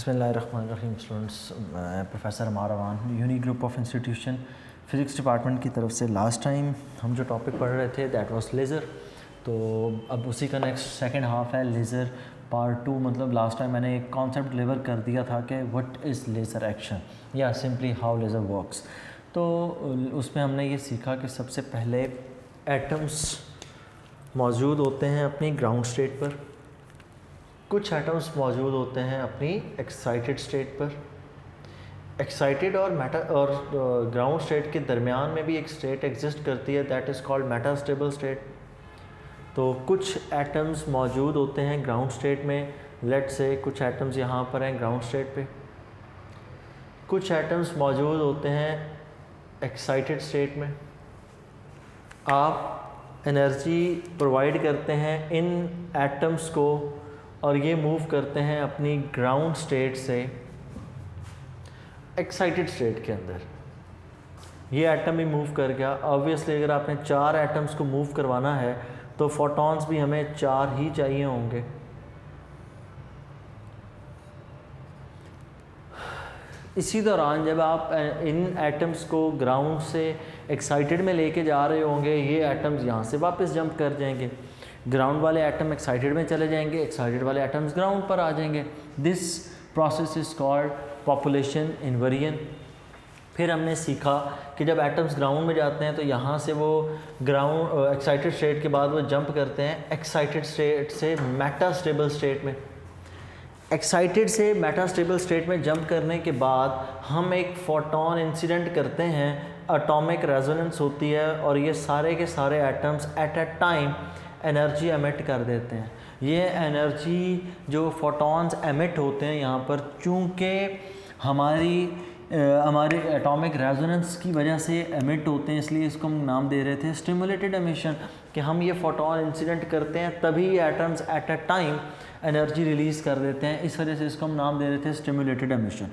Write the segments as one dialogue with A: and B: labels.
A: बिस्मिल्लाहिर्रहमानिर्रहीम students, professor Amar Awan, uni group of institution physics department की तरफ से लास्ट टाइम हम जो टॉपिक पढ़ रहे थे दैट वाज लेज़र। तो अब उसी का नेक्स्ट सेकंड हाफ है लेज़र पार्ट 2। मतलब लास्ट टाइम मैंने एक कॉन्सेप्ट डिलीवर कर दिया था कि व्हाट इज़ लेज़र एक्शन या सिंपली हाउ लेज़र वर्क्स। तो उसमें हमने ये सीखा कि सबसे पहले एटम्स मौजूद होते हैं अपनी ग्राउंड स्टेट पर, कुछ एटम्स मौजूद होते हैं अपनी एक्साइटेड स्टेट पर। एक्साइटेड और ग्राउंड स्टेट के दरमियान में भी एक स्टेट एग्जिस्ट करती है that is called metastable state. तो कुछ एटम्स मौजूद होते हैं ग्राउंड स्टेट में, लेट से कुछ एटम्स यहाँ पर हैं ग्राउंड स्टेट पे, कुछ एटम्स मौजूद होते हैं एक्साइटेड स्टेट में। आप एनर्जी प्रोवाइड करते हैं इन एटम्स को और ये मूव करते हैं अपनी ग्राउंड स्टेट से एक्साइटेड स्टेट के अंदर। ये एटम भी मूव कर गया। ऑब्वियसली अगर आपने 4 एटम्स को मूव करवाना है तो फोटॉन्स भी हमें 4 ही चाहिए होंगे। इसी दौरान जब आप इन एटम्स को ग्राउंड से एक्साइटेड में लेके जा रहे होंगे, ये एटम्स यहाँ से वापस जंप कर जाएंगे, ग्राउंड वाले एटम एक्साइटेड में चले जाएंगे, एक्साइटेड वाले एटम्स ग्राउंड पर आ जाएंगे। This process is called population inversion. फिर हमने सीखा कि जब एटम्स ग्राउंड में जाते हैं तो यहाँ से वो ग्राउंड एक्साइटेड स्टेट के बाद वो जंप करते हैं एक्साइटेड स्टेट से मेटास्टेबल स्टेट में। एक्साइटेड से मेटास्टेबल स्टेट में जंप करने के बाद हम एक फोटोन इंसिडेंट करते हैं, एटॉमिक रेजोनेंस होती है और ये सारे के सारे atoms at a time energy emit कर देते हैं। ये एनर्जी जो फोटॉन्स एमिट होते हैं यहाँ पर, चूँकि हमारे एटॉमिक रेजोनेंस की वजह से एमिट होते हैं, इसलिए इसको हम नाम दे रहे थे स्टिमुलेटेड एमिशन, कि हम ये फोटोन इंसिडेंट करते हैं तभी atoms at a time energy release कर देते हैं, इस वजह से इसको हम नाम दे रहे थे स्टिमुलेटेड एमिशन।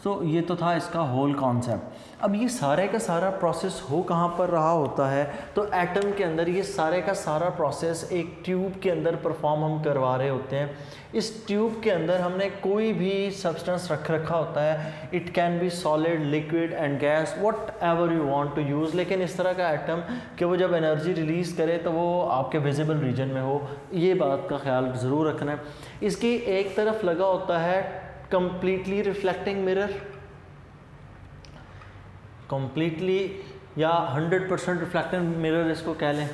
A: तो ये तो था इसका होल कॉन्सेप्ट। अब ये सारे का सारा प्रोसेस हो कहाँ पर रहा होता है, तो एटम के अंदर ये सारे का सारा प्रोसेस एक ट्यूब के अंदर परफॉर्म हम करवा रहे होते हैं। इस ट्यूब के अंदर हमने कोई भी सब्सटेंस रखा होता है, it can be solid, liquid and gas, whatever you want to use, लेकिन इस तरह का एटम कि वो जब एनर्जी रिलीज़ करे तो वो आपके विजिबल रीजन में हो, ये बात का ख्याल ज़रूर रखना है। इसकी एक तरफ लगा होता है कंप्लीटली रिफ्लेक्टिंग मिरर, कंप्लीटली या 100% रिफ्लेक्टिंग मिरर इसको कह लें।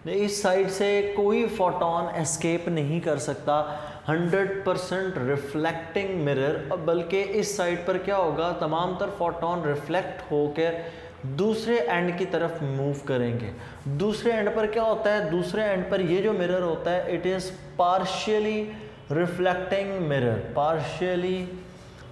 A: इस साइड से कोई फोटोन एस्केप नहीं कर सकता, 100% रिफ्लेक्टिंग मिरर। बल्कि इस साइड पर क्या होगा, तमाम तर फोटोन रिफ्लेक्ट होकर दूसरे एंड की तरफ मूव करेंगे। दूसरे एंड पर क्या होता है, दूसरे एंड पर ये जो मिरर होता है it is partially reflecting mirror, partially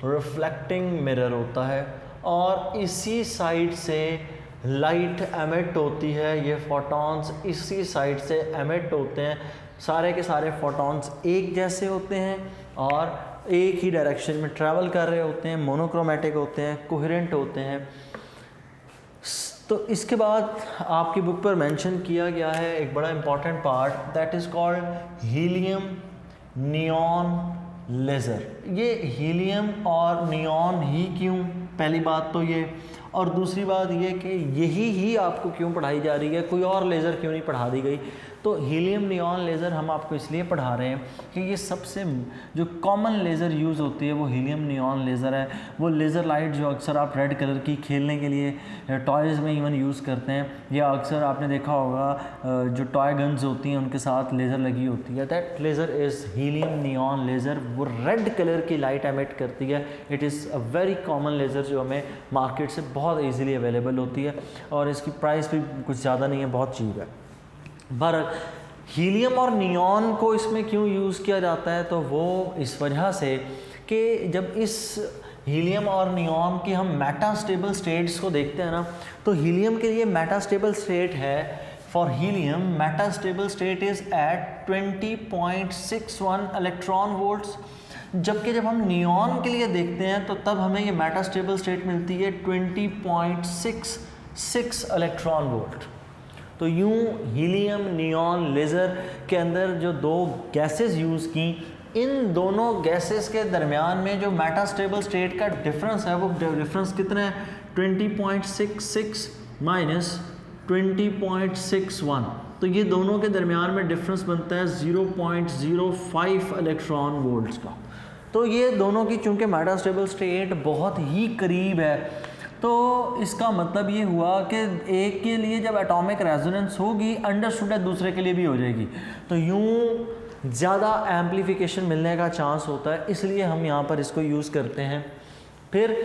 A: reflecting mirror होता है और इसी साइड से लाइट एमिट होती है। ये फोटॉन्स इसी साइड से एमिट होते हैं। सारे के सारे फोटॉन्स एक जैसे होते हैं और एक ही डायरेक्शन में ट्रैवल कर रहे होते हैं, मोनोक्रोमेटिक होते हैं, कोहेरेंट होते हैं। तो इसके बाद आपकी बुक पर मेंशन किया गया है एक बड़ा important part that is called helium neon laser. ये हीलियम और नियॉन ही क्यों, पहली बात तो ये, और दूसरी बात ये कि यही ही आपको क्यों पढ़ाई जा रही है, कोई और लेज़र क्यों नहीं पढ़ा दी गई। तो हीलियम नियॉन लेज़र हम आपको इसलिए पढ़ा रहे हैं कि ये सबसे जो कॉमन लेज़र यूज़ होती है वो हीलियम नियॉन लेज़र है। वो लेज़र लाइट जो अक्सर आप रेड कलर की खेलने के लिए टॉयज़ में इवन यूज़ करते हैं, या अक्सर आपने देखा होगा जो टॉय गन्स होती हैं उनके साथ लेज़र लगी होती है, that laser is helium neon laser. वो रेड कलर की लाइट एमिट करती है। It is a very common laser जो हमें मार्केट से बहुत ईजीली अवेलेबल होती है और इसकी प्राइस भी कुछ ज़्यादा नहीं है, बहुत चीप है। पर हीलियम और नियॉन को इसमें क्यों यूज़ किया जाता है, तो वो इस वजह से कि जब इस हीलियम और नियॉन की हम मेटास्टेबल स्टेट्स को देखते हैं ना, तो हीलियम के लिए मेटास्टेबल स्टेट है, for helium metastable state is at 20.61 electron volts, जबकि जब हम नियॉन के लिए देखते हैं तो तब हमें ये मेटास्टेबल स्टेट मिलती है 20.66 इलेक्ट्रॉन वोल्ट। तो यूँ हीलियम नियॉन लेज़र के अंदर जो दो गैसेस यूज़ की, इन दोनों गैसेस के दरमियान में जो मेटास्टेबल स्टेट का डिफरेंस है वो डिफरेंस कितना है 20.66 माइनस 20.61, तो ये दोनों के दरमियान में डिफरेंस बनता है 0.05 इलेक्ट्रॉन वोल्ट्स का। तो ये दोनों की चूँकि मेटास्टेबल स्टेट बहुत ही करीब है, तो इसका मतलब ये हुआ कि एक के लिए जब एटॉमिक रेजोनेंस होगी अंडरस्टूड है दूसरे के लिए भी हो जाएगी, तो यूँ ज़्यादा एम्प्लीफिकेशन मिलने का चांस होता है, इसलिए हम यहाँ पर इसको यूज़ करते हैं। फिर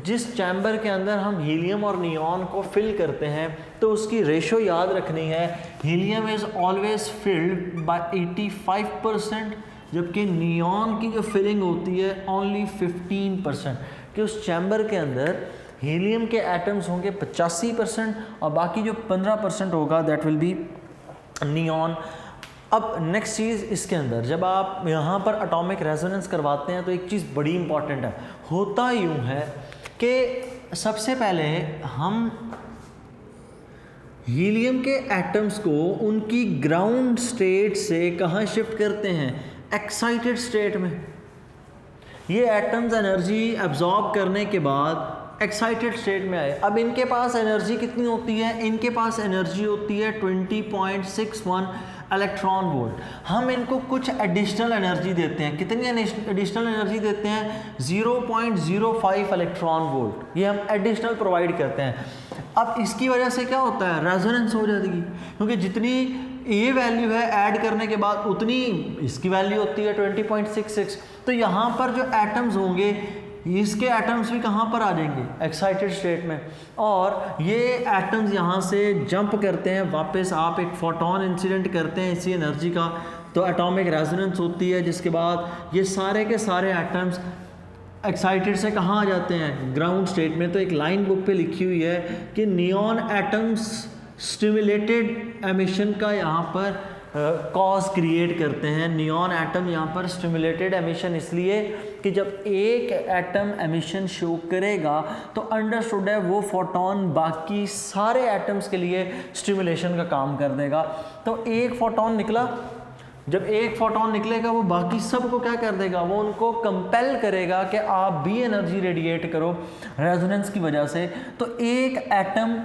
A: जिस चैम्बर के अंदर हम हीलियम और नियॉन को फिल करते हैं तो उसकी रेशो याद रखनी है, helium is always filled by 85%, जबकि नियॉन की जो फिलिंग होती है ओनली 15%, कि उस चैम्बर के अंदर हीलियम के एटम्स होंगे 85% और बाकी जो 15% होगा दैट विल बी नियॉन। अब नेक्स्ट चीज़ इसके अंदर जब आप यहाँ पर एटॉमिक रेजोनेंस करवाते हैं तो एक चीज़ बड़ी इंपॉर्टेंट है, होता यूँ है कि सबसे पहले हम हीलियम के एटम्स को उनकी ग्राउंड स्टेट से कहाँ शिफ्ट करते हैं, एक्साइटेड स्टेट में। ये एटम्स एनर्जी एब्जॉर्ब करने के बाद एक्साइटेड स्टेट में आए। अब इनके पास एनर्जी कितनी होती है, इनके पास एनर्जी होती है 20.61 इलेक्ट्रॉन वोल्ट। हम इनको कुछ एडिशनल एनर्जी देते हैं, कितनी एडिशनल एनर्जी देते हैं 0.05 इलेक्ट्रॉन वोल्ट, ये हम एडिशनल प्रोवाइड करते हैं। अब इसकी वजह से क्या होता है, रेजोनेंस हो जाती है, क्योंकि जितनी ये वैल्यू है ऐड करने के बाद उतनी इसकी वैल्यू होती है 20.66, तो यहाँ पर जो एटम्स होंगे इसके एटम्स भी कहाँ पर आ जाएंगे, एक्साइटेड स्टेट में, और ये एटम्स यहाँ से जंप करते हैं वापस, आप एक फोटोन इंसिडेंट करते हैं इसी एनर्जी का, तो एटॉमिक रेजोनेंस होती है, जिसके बाद ये सारे के सारे एटम्स एक्साइटेड से कहाँ आ जाते हैं, ग्राउंड स्टेट में। तो एक लाइन बुक पे लिखी हुई है कि नियॉन एटम्स स्टिमुलेटेड एमिशन का यहाँ पर कॉज क्रिएट करते हैं। नियॉन एटम यहाँ पर स्टिमुलेटेड एमिशन इसलिए कि जब एक एटम एमिशन शो करेगा तो अंडरस्टूड है वो फोटोन बाकी सारे एटम्स के लिए स्टिमुलेशन का काम कर देगा। तो एक फोटोन निकला, जब एक फोटोन निकलेगा वो बाकी सब को क्या कर देगा, वो उनको कंपेल करेगा कि आप भी एनर्जी रेडिएट करो रेजोनेंस की वजह से। तो एक एटम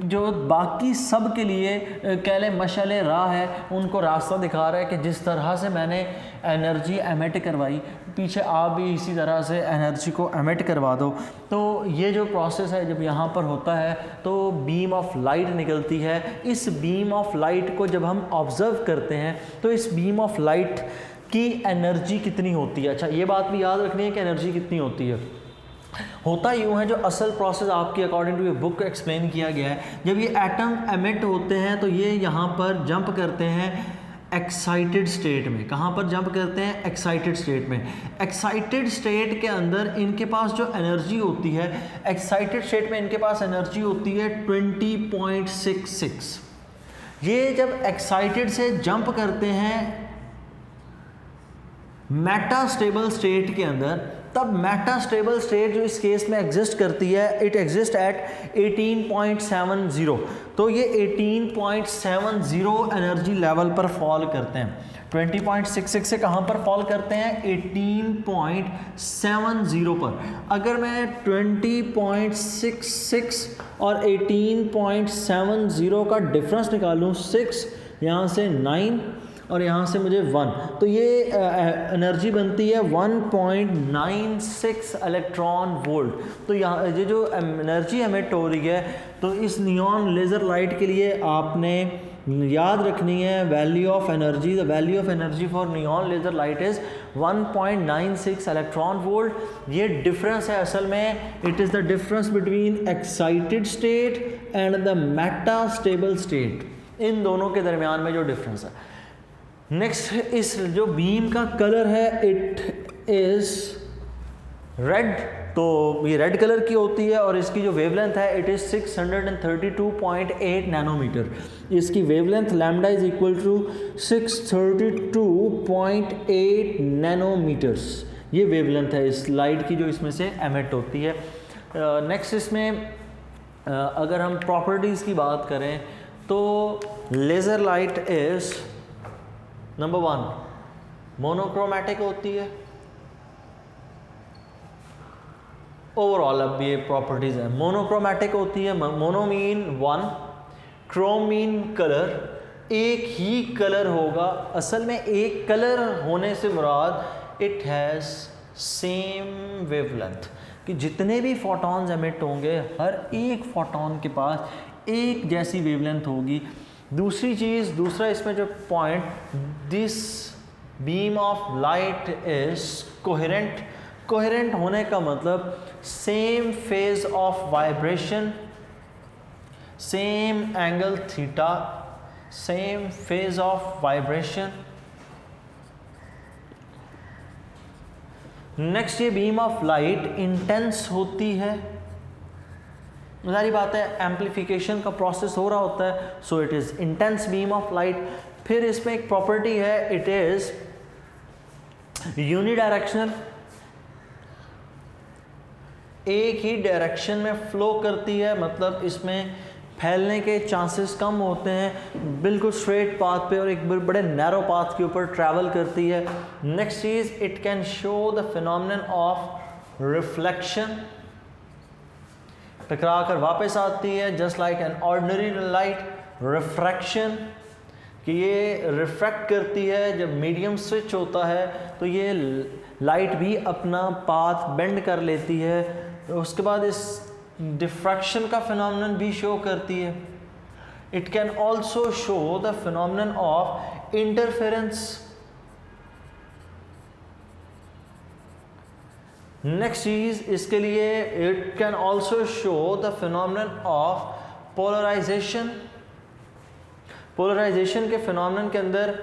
A: जो बाकी सब के लिए कह लें मशाले राह है, उनको रास्ता दिखा रहा है कि जिस तरह से मैंने एनर्जी एमिट करवाई, पीछे आप भी इसी तरह से एनर्जी को एमिट करवा दो। तो ये जो प्रोसेस है जब यहाँ पर होता है तो बीम ऑफ लाइट निकलती है। इस बीम ऑफ लाइट को जब हम ऑब्ज़र्व करते हैं तो इस बीम ऑफ लाइट की एनर्जी कितनी होती है, अच्छा ये बात भी याद रखनी है कि एनर्जी कितनी होती है। होता यूँ है, जो असल प्रोसेस आपकी अकॉर्डिंग टू ये बुक एक्सप्लेन किया गया है, जब ये एटम एमिट होते हैं तो ये यहाँ पर जंप करते हैं एक्साइटेड स्टेट में। कहाँ पर जंप करते हैं, एक्साइटेड स्टेट में। एक्साइटेड स्टेट के अंदर इनके पास जो एनर्जी होती है, एक्साइटेड स्टेट में इनके पास एनर्जी होती है 20.66। ये जब एक्साइटेड से जंप करते हैं मेटास्टेबल स्टेट के अंदर, तब मेटास्टेबल स्टेट जो इस केस में एग्जिस्ट करती है, इट एग्जिस्ट एट 18.70। तो ये 18.70 एनर्जी लेवल पर फॉल करते हैं। 20.66 से कहाँ पर फॉल करते हैं, 18.70 पर। अगर मैं 20.66 और 18.70 का डिफरेंस निकालूँ, 6 यहाँ से 9 और यहाँ से मुझे 1, तो ये एनर्जी बनती है 1.96 इलेक्ट्रॉन वोल्ट। तो यहाँ ये जो एनर्जी एमिट हो रही है, तो इस नियॉन लेज़र लाइट के लिए आपने याद रखनी है value of energy. The value of energy for neon laser light is 1.96 electron volt. ये डिफरेंस है असल में, it is the difference between excited state and the metastable state, इन दोनों के दरमियान में जो डिफरेंस है। नेक्स्ट, इस जो बीम का कलर है इट इज़ रेड, तो ये रेड कलर की होती है और इसकी जो वेवलेंथ है इट इज़ 632.8 नैनोमीटर। इसकी wavelength lambda is equal to 632.8 nanometres. ये वेवलेंथ है इस लाइट की जो इसमें से एमिट होती है। नेक्स्ट इसमें अगर हम प्रॉपर्टीज़ की बात करें तो laser light is number 1 monochromatic होती है। ओवरऑल अब ये प्रॉपर्टीज है, मोनोक्रोमैटिक होती है, mono mean one, Chrome mean colour, एक ही कलर होगा। असल में एक कलर होने से मुराद इट हैज़ सेम वेवलेंथ, कि जितने भी फोटॉन्स एमिट होंगे हर एक फोटॉन के पास एक जैसी वेवलेंथ होगी। दूसरी चीज़, दूसरा इसमें जो point, this beam of light is coherent. Coherent होने का मतलब same phase of vibration, same angle theta, same phase of vibration. Next, ये बीम ऑफ लाइट इंटेंस होती है। सारी बात है, एम्प्लीफिकेशन का प्रोसेस हो रहा होता है, so it is intense beam of light. फिर इसमें एक प्रॉपर्टी है, इट इज यूनिडायरेक्शनल, एक ही डायरेक्शन में फ्लो करती है, मतलब इसमें फैलने के चांसेस कम होते हैं, बिल्कुल स्ट्रेट पाथ पे और एक बड़े नैरो पाथ के ऊपर ट्रैवल करती है। नेक्स्ट चीज, it can show the phenomenon of reflection, टकरा कर वापस आती है, just like an ordinary light. Refraction, कि ये रिफ्रैक्ट करती है, जब मीडियम स्विच होता है तो ये लाइट भी अपना पाथ बेंड कर लेती है। उसके बाद इस डिफ्रैक्शन का फिनोमेनन भी शो करती है। It can also show the phenomenon of interference. Next चीज इसके लिए, it can also show the phenomenon of polarisation. Polarisation के फिनोमेनन के अंदर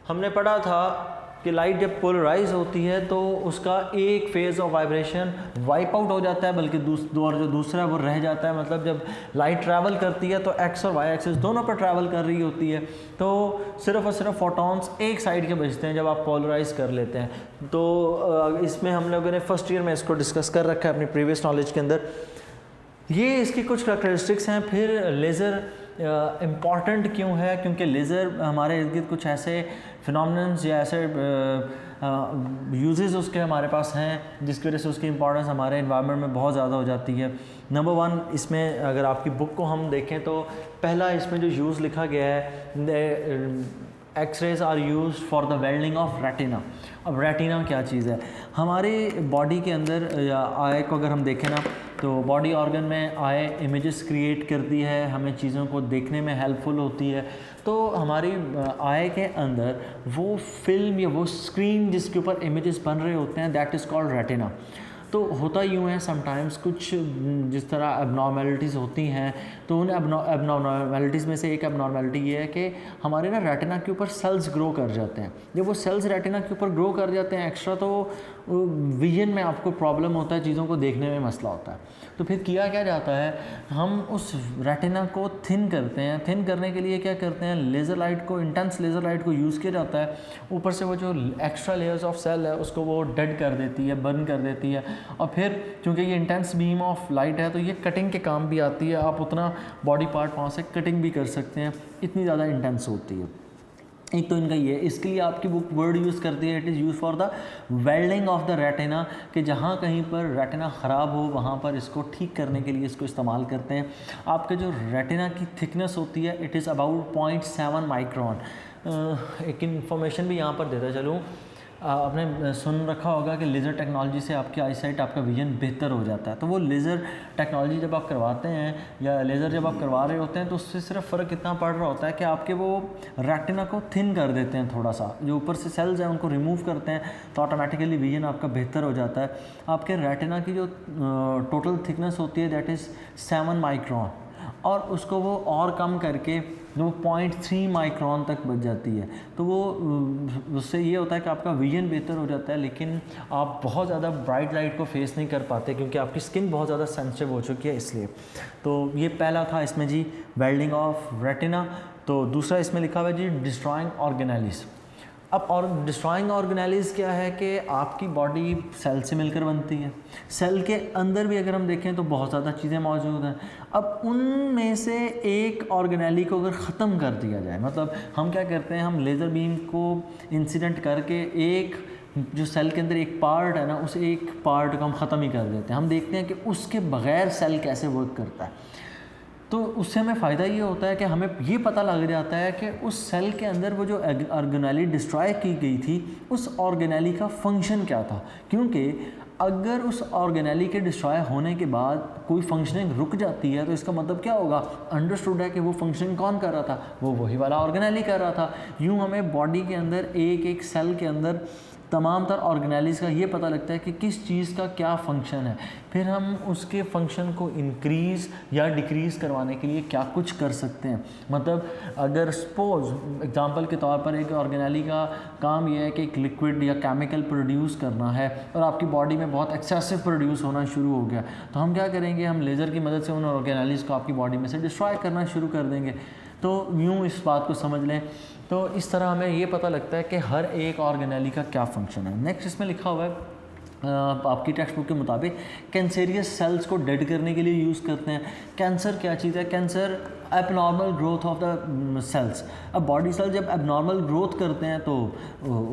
A: हमने पढ़ा था कि लाइट जब पोलराइज होती है तो उसका एक phase of vibration wipe out हो जाता है, बल्कि जो दूसरा वो रह जाता है। मतलब जब लाइट ट्रैवल करती है तो एक्स और वाई एक्सिस दोनों पर ट्रैवल कर रही होती है, तो सिर्फ और सिर्फ फोटॉन्स एक साइड के बचते हैं जब आप पोलराइज कर लेते हैं। तो इसमें हम लोगों ने फर्स्ट ईयर में इसको डिस्कस कर रखा है अपनी प्रीवियस नॉलेज के अंदर। ये इसकी कुछ करैक्टरिस्टिक्स हैं। फिर लेज़र इम्पॉर्टेंट क्यों है, क्योंकि लेज़र हमारे इर्द गिर्द कुछ ऐसे फिनोमिनन्स या ऐसे यूजेस उसके हमारे पास हैं जिसकी वजह से उसकी इंपॉर्टेंस हमारे इन्वायरमेंट में बहुत ज़्यादा हो जाती है। नंबर वन, इसमें अगर आपकी बुक को हम देखें तो पहला इसमें जो यूज़ लिखा गया है, X-rays are used for the welding of retina. अब रेटिना क्या चीज़ है? हमारी बॉडी के अंदर या आई को अगर हम देखें ना, तो बॉडी ऑर्गन में आई इमेजेस क्रिएट करती है, हमें चीज़ों को देखने में हेल्पफुल होती है। तो हमारी आई के अंदर वो फिल्म या वो स्क्रीन जिसके ऊपर इमेजेस बन रहे होते हैं, दैट इज़ कॉल्ड रेटिना। तो होता यूँ है समटाइम्स कुछ जिस तरह एबनॉर्मेलिटीज़ होती हैं, तो उन एबनॉर्मेलिटीज़ में से एक एबनॉर्मेलिटी ये है कि हमारे ना रेटिना के ऊपर सेल्स ग्रो कर जाते हैं। जब वो सेल्स रेटिना के ऊपर ग्रो कर जाते हैं एक्स्ट्रा, तो विजन में आपको प्रॉब्लम होता है, चीज़ों को देखने में मसला होता है। तो फिर किया क्या जाता है, हम उस रेटिना को थिन करते हैं। थिन करने के लिए क्या करते हैं, लेज़र लाइट को, इंटेंस लेज़र लाइट को यूज़ किया जाता है। ऊपर से वो जो एक्स्ट्रा लेयर्स ऑफ सेल है उसको वो डेड कर देती है, बर्न कर देती है। और फिर चूँकि ये इंटेंस बीम ऑफ लाइट है तो ये कटिंग के काम भी आती है। आप उतना बॉडी पार्ट वहाँ से कटिंग भी कर सकते हैं, इतनी ज़्यादा इंटेंस होती है। एक तो इनका ये, इसके लिए आपकी बुक वर्ड यूज़ करती है, it is use for the welding of the retina, कि जहाँ कहीं पर रेटिना ख़राब हो वहाँ पर इसको ठीक करने के लिए इसको इस्तेमाल करते हैं। आपके जो रेटिना की थिकनेस होती है, इट इज़ अबाउट 0.7 माइक्रोन। एक इन्फॉर्मेशन भी यहाँ पर देता चलूँ, आपने सुन रखा होगा कि लेज़र टेक्नोलॉजी से आपकी आईसाइट, आपका विजन बेहतर हो जाता है। तो वो लेज़र टेक्नोलॉजी जब आप करवाते हैं या लेज़र जब आप करवा रहे होते हैं, तो उससे सिर्फ फ़र्क इतना पड़ रहा होता है कि आपके वो रेटिना को थिन कर देते हैं थोड़ा सा, जो ऊपर से सेल्स हैं उनको रिमूव करते हैं, तो ऑटोमेटिकली विजन आपका बेहतर हो जाता है। आपके रेटिना की जो टोटल थिकनेस होती है दैट इज़ 7 माइक्रोन, और उसको वो और कम करके वो 0.3 माइक्रोन तक बच जाती है। तो वो उससे ये होता है कि आपका विजन बेहतर हो जाता है, लेकिन आप बहुत ज़्यादा ब्राइट लाइट को फेस नहीं कर पाते क्योंकि आपकी स्किन बहुत ज़्यादा सेंसिटिव हो चुकी है, इसलिए। तो ये पहला था इसमें जी, वेल्डिंग ऑफ रेटिना। तो दूसरा इसमें लिखा हुआ है जी, डिस्ट्रॉइंग ऑर्गेनेलिस। अब और डिस्ट्रॉइंग ऑर्गेनेलीज क्या है कि आपकी बॉडी सेल से मिलकर बनती है, सेल के अंदर भी अगर हम देखें तो बहुत ज़्यादा चीज़ें मौजूद हैं। अब उनमें से एक ऑर्गेनेली को अगर ख़त्म कर दिया जाए, मतलब हम क्या करते हैं, हम लेज़र बीम को इंसिडेंट करके एक जो सेल के अंदर एक पार्ट है ना, उस एक पार्ट को हम ख़त्म ही कर देते हैं। हम देखते हैं कि उसके बग़ैर सेल कैसे वर्क करता है। तो उससे हमें फ़ायदा ये होता है कि हमें ये पता लग जाता है कि उस सेल के अंदर वो जो ऑर्गेनेली डिस्ट्रॉय की गई थी, उस ऑर्गेनेली का फंक्शन क्या था। क्योंकि अगर उस ऑर्गेनेली के डिस्ट्रॉय होने के बाद कोई फंक्शनिंग रुक जाती है तो इसका मतलब क्या होगा, अंडरस्टूड है कि वो फंक्शनिंग कौन कर रहा था, वो वही वाला ऑर्गेनेली कर रहा था। यूँ हमें बॉडी के अंदर एक एक सेल के अंदर तमाम तर ऑर्गेनेलीज़ का ये पता लगता है कि किस चीज़ का क्या फ़ंक्शन है, फिर हम उसके फंक्शन को इंक्रीज़ या डिक्रीज़ करवाने के लिए क्या कुछ कर सकते हैं। मतलब अगर सपोज़ एग्जांपल के तौर पर एक ऑर्गेनेली का काम यह है कि एक लिक्विड या केमिकल प्रोड्यूस करना है और आपकी बॉडी में बहुत एक्सेसिव प्रोड्यूस होना शुरू हो गया, तो हम क्या करेंगे, हम लेज़र की मदद से उन ऑर्गेनेलीज़ को आपकी बॉडी में से डिस्ट्रॉय करना शुरू कर देंगे। तो यूँ इस बात को समझ लें। तो इस तरह हमें ये पता लगता है कि हर एक ऑर्गेनेली का क्या फंक्शन है। नेक्स्ट इसमें लिखा हुआ है आपकी टेक्स्ट बुक के मुताबिक कैंसरियस सेल्स को डेड करने के लिए यूज़ करते हैं। कैंसर क्या चीज़ है, cancer abnormal growth of the cells. अब बॉडी सेल जब एबनॉर्मल ग्रोथ करते हैं तो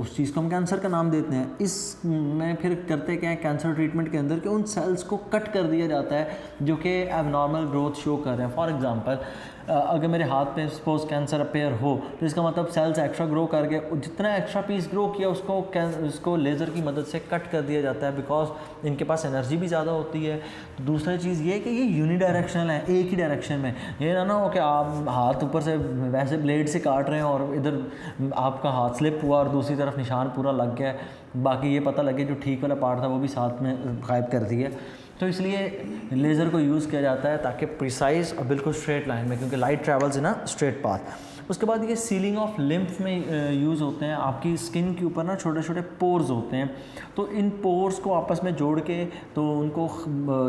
A: उस चीज़ को हम कैंसर का नाम देते हैं। इसमें फिर करते क्या है कैंसर ट्रीटमेंट के अंदर कि उन सेल्स को कट कर दिया जाता है जो कि एबनॉर्मल ग्रोथ शो कर रहे हैं। फॉर एग्जांपल अगर मेरे हाथ पे सपोज कैंसर अपेयर हो तो इसका मतलब सेल्स एक्स्ट्रा ग्रो करके जितना एक्स्ट्रा पीस ग्रो किया उसको लेज़र की मदद से कट कर दिया जाता है, बिकॉज इनके पास एनर्जी भी ज़्यादा होती है। दूसरी चीज़ ये कि ये यूनिडायरेक्शनल है, एक ही डायरेक्शन में। ये ना हो कि आप हाथ ऊपर से वैसे ब्लेड से काट रहे हैं और इधर आपका हाथ स्लिप हुआ और दूसरी तरफ निशान पूरा लग गया, बाकी ये पता लगे जो ठीक वाला पार्ट था वो भी साथ में गायब कर दिया। तो इसलिए लेज़र को यूज़ किया जाता है ताकि प्रिसाइज और बिल्कुल स्ट्रेट लाइन में, क्योंकि light travels in a straight path. उसके बाद ये सीलिंग ऑफ लिम्फ में यूज़ होते हैं। आपकी स्किन के ऊपर ना छोटे छोटे पोर्स होते हैं, तो इन पोर्स को आपस में जोड़ के तो उनको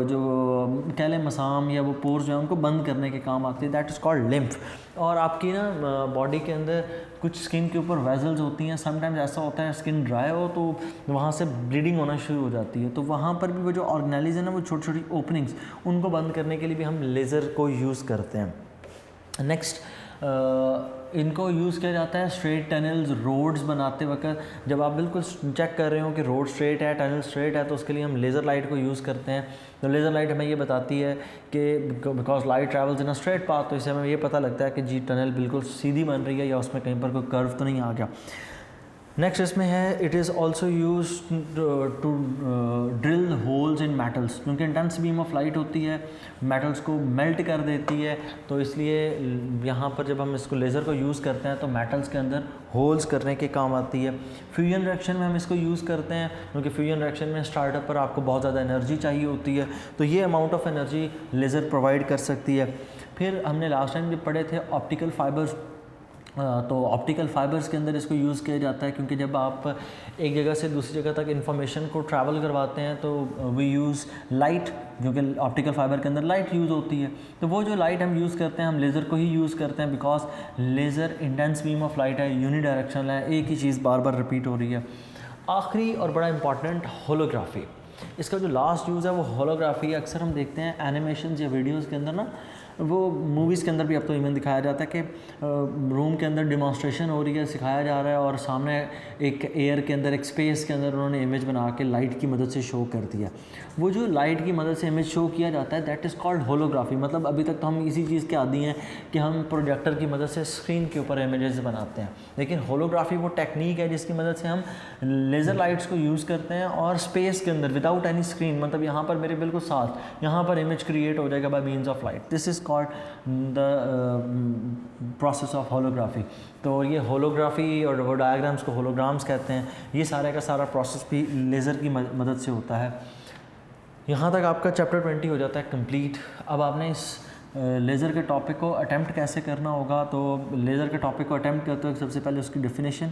A: जो कह लें मसाम या वो पोर्स जो है उनको बंद करने के काम आते हैं, दैट इज़ कॉल्ड लिम्फ। और आपकी ना बॉडी के अंदर कुछ स्किन के ऊपर वेजल्स होती हैं। समटाइम्स ऐसा होता है स्किन ड्राई हो तो वहाँ से ब्लीडिंग होना शुरू हो जाती है, तो वहाँ पर भी वो जो ऑर्गेनेलीज है ना, वो छोटी छोटी ओपनिंग्स, उनको बंद करने के लिए भी हम लेज़र को यूज़ करते हैं। नेक्स्ट इनको यूज़ किया जाता है स्ट्रेट टनल्स, रोड्स बनाते वक्त। जब आप बिल्कुल चेक कर रहे हो कि रोड स्ट्रेट है, टनल स्ट्रेट है, तो उसके लिए हम लेज़र लाइट को यूज़ करते हैं। तो लेज़र लाइट हमें ये बताती है कि because light travels in a straight path, तो इससे हमें ये पता लगता है कि जी टनल बिल्कुल सीधी बन रही है या उसमें कहीं पर कोई कर्व तो नहीं आ गया। नेक्स्ट इसमें है it is also use to drill holes in metals, क्योंकि इंटेंस बीम ऑफ लाइट होती है, मेटल्स को मेल्ट कर देती है, तो इसलिए यहाँ पर जब हम इसको लेज़र को यूज़ करते हैं तो मेटल्स के अंदर होल्स करने के काम आती है। फ्यूजन रिएक्शन में हम इसको यूज़ करते हैं, क्योंकि फ्यूजन रिएक्शन में स्टार्टअप पर आपको बहुत ज़्यादा एनर्जी चाहिए होती है, तो ये amount of energy laser provide कर सकती है। फिर हमने लास्ट टाइम जब पढ़े थे ऑप्टिकल फाइबर्स, तो ऑप्टिकल फाइबर्स के अंदर इसको यूज़ किया जाता है, क्योंकि जब आप एक जगह से दूसरी जगह तक इन्फॉर्मेशन को ट्रैवल करवाते हैं तो वी यूज़ लाइट, क्योंकि ऑप्टिकल फाइबर के अंदर लाइट यूज़ होती है। तो वो जो लाइट हम यूज़ करते हैं, हम लेज़र को ही यूज़ करते हैं, because laser intense beam of light है, यूनिडायरेक्शनल है, एक ही चीज़ बार बार रिपीट हो रही है। आखिरी और बड़ा इंपॉर्टेंट होलोग्राफी, इसका जो लास्ट यूज़ है वो होलोग्राफी। अक्सर हम देखते हैं एनिमेशन या वीडियोज़ के अंदर ना, वो मूवीज़ के अंदर भी अब तो इवन दिखाया जाता है कि रूम के अंदर डिमॉन्स्ट्रेशन हो रही है, सिखाया जा रहा है और सामने एक एयर के अंदर, एक स्पेस के अंदर उन्होंने इमेज बना के लाइट की मदद से शो कर दिया। वो जो लाइट की मदद से इमेज शो किया जाता है दैट इज़ कॉल्ड होलोग्राफी। मतलब अभी तक तो हम इसी चीज़ के आदी हैं कि हम प्रोजेक्टर की मदद से स्क्रीन के ऊपर इमेजेस बनाते हैं, लेकिन होलोग्राफी वो टेक्निक है जिसकी मदद से हम लेज़र लाइट्स को यूज़ करते हैं और स्पेस के अंदर विदाउट एनी स्क्रीन, मतलब यहाँ पर मेरे बिल्कुल साथ यहाँ पर इमेज क्रिएट हो जाएगा bye means of light. This is called the process of holography. तो ये होलोग्राफी और वो डायग्राम्स को होलोग्राम्स कहते हैं। ये सारे का सारा प्रोसेस भी लेज़र की मदद से होता है। यहाँ तक आपका चैप्टर 20 हो जाता है कंप्लीट। अब आपने इस लेज़र के टॉपिक को अटेम्प्ट कैसे करना होगा, तो लेज़र के टॉपिक को अटेम्प्ट करते हुए सबसे पहले उसकी डेफिनेशन,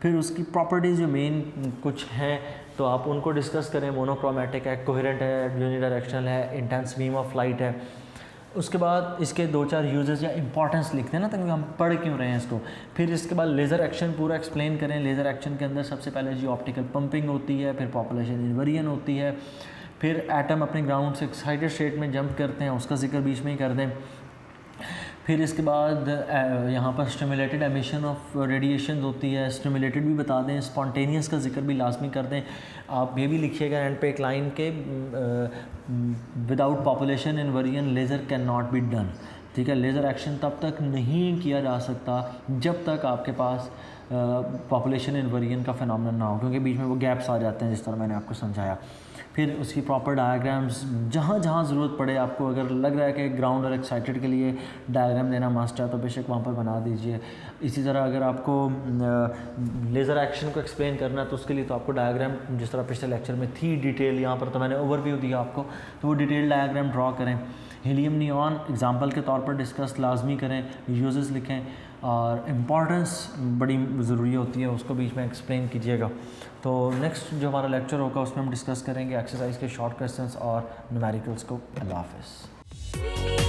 A: फिर उसकी प्रॉपर्टीज़ जो मेन कुछ हैं तो आप उनको डिस्कस करें। मोनोक्रोमेटिक है, कोहेरेंट है, यूनिडायरेक्शनल है, इंटेंस बीम ऑफ लाइट है। उसके बाद इसके 2-4 यूजेस या इंपॉर्टेंस लिखते हैं ना, ताकि हम पढ़ क्यों रहे हैं इसको। फिर इसके बाद लेज़र एक्शन पूरा एक्सप्लेन करें। लेज़र एक्शन के अंदर सबसे पहले जी ऑप्टिकल पंपिंग होती है, फिर पॉपुलेशन इन्वर्जन होती है, फिर एटम अपने ग्राउंड से एक्साइटेड स्टेट में जंप करते हैं, उसका जिक्र बीच में ही कर दें। फिर इसके बाद यहाँ पर स्टिमुलेटेड एमिशन ऑफ रेडिएशन होती है, स्टिमुलेटेड भी बता दें, स्पॉन्टेनियस का जिक्र भी लाजमी कर दें। आप ये भी लिखिएगा एंड पे एक लाइन के, without population inversion laser can not be done. ठीक है, लेज़र एक्शन तब तक नहीं किया जा सकता जब तक आपके पास पॉपुलेशन इन्वर्जन का फिनोमेनन ना हो, क्योंकि बीच में वो गैप्स आ जाते हैं जिस तरह मैंने आपको समझाया। फिर उसकी प्रॉपर डायग्राम्स, जहाँ जहाँ ज़रूरत पड़े आपको, अगर लग रहा है कि ग्राउंड और एक्साइटेड के लिए डायग्राम देना मस्ट है तो बेशक वहाँ पर बना दीजिए। इसी तरह अगर आपको लेज़र एक्शन को एक्सप्लेन करना है तो उसके लिए तो आपको डायग्राम, जिस तरह पिछले लेक्चर में थी डिटेल, यहाँ पर तो मैंने ओवरव्यू दिया आपको, तो वो डिटेल डायग्राम ड्रॉ करें। हीलियम नियॉन एग्जांपल के तौर पर डिस्कस लाजमी करें, यूजेस लिखें, और इम्पॉर्टेंस बड़ी ज़रूरी होती है, उसको बीच में एक्सप्लेन कीजिएगा। तो नेक्स्ट जो हमारा लेक्चर होगा उसमें हम डिस्कस करेंगे एक्सरसाइज के शॉर्ट क्वेश्चंस और न्यूमेरिकल्स को। अल्लाह हाफ़िज़।